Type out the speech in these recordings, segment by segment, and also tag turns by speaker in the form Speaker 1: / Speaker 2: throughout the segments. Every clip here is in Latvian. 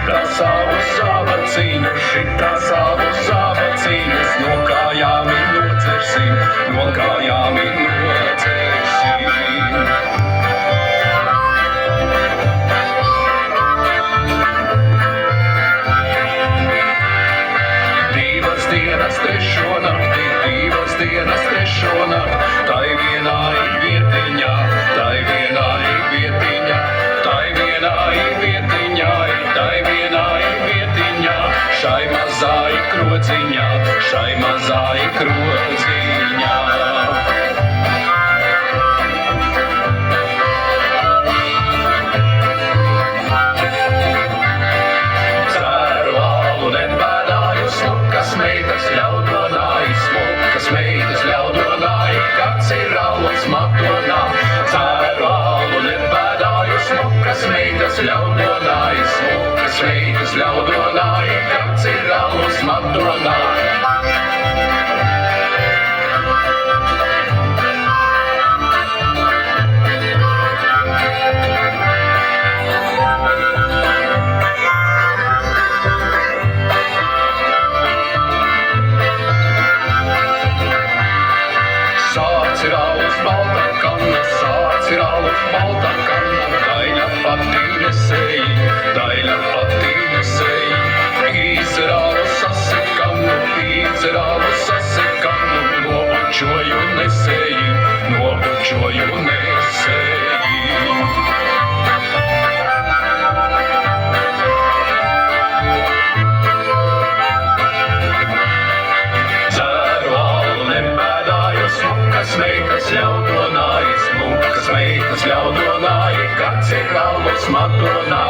Speaker 1: šitā savu zābaciņu, šitā savu zābaciņus, no kājām nocersim, no kājām nocersim. Divas dienas trešo nakti, tai vienā ik vietiņā, tai vienā ik vietiņā, tai vienā ik vietiņā, tai vienā ik vietiņā, šai mazā ik krociņā, šai mazā ik krociņā. Ceru alu nebēdāju, smukas meitas ļaudonāji, smukas meitas ļaudonāji, kāds ir alus matonā. Ceru alu nebēdāju, smukas meitas ļaudonāji, smukas meitas ļaudonāji, kāds ir alus matonā. Sāc ir alus balta kanna, sāc ir alus balta kanna, daļa patīnesēji, daļa patīnesēji. Pīz ir alus sasekanu, pīz ir alus sasekanu, nobučoju nesēji, nobučoju nesēji. Smukas meitas ļaudonāji, smukas meitas ļaudonāji, kāds ir alus matonā.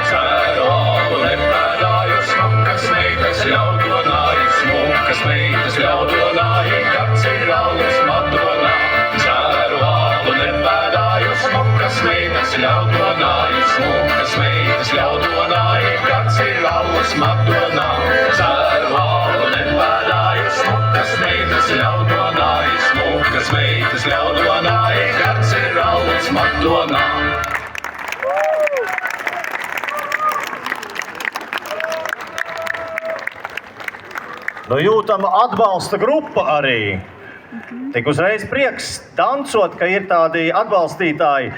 Speaker 1: Ceru alu nebēdāju, smukas meitas ļaudonāji, smukas meitas ļaudonāji, kāds ir alus matonā. Ceru alu nebēdāju, smukas meitas ļaudonāji, smukas meitas ļaudonāji, kāds ir alus matonā. Ceru alu nebēdāju, smukas meitas ļaudonāji, smukas meitas ļaudonāji, kāds ir alus matonā.
Speaker 2: Nu, jūtama atbalsta grupa arī. Tik uzreiz prieks dancot, ka ir tādi atbalstītāji.